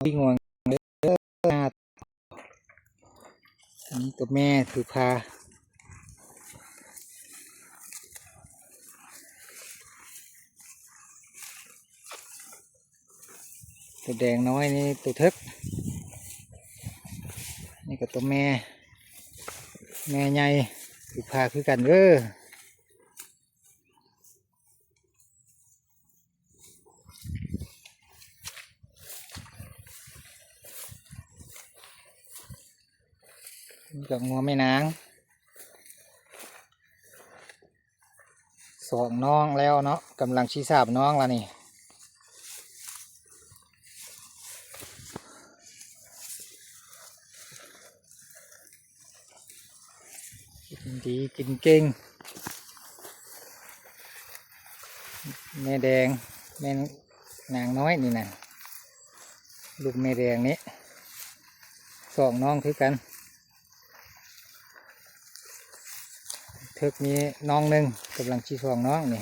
วิ่งงวงอันนี้ตัวแม่ถือพาตัวแดงน้อยนี่ตัวทึกนี่ก็ตัวแม่ใหญ่ถือพาคือกันเด้อนี่ก็งัวแม่นางสองน้องแล้วเนาะกำลังชี้สาบน้องแล้วนี่กินดีกินเก่งแม่แดงแม่นางน้อยนี่นะลูกแม่แดงนี้สองน้องคือกันเทิกนี้น้องหนึ่งกำลังชี้สองน้องนี่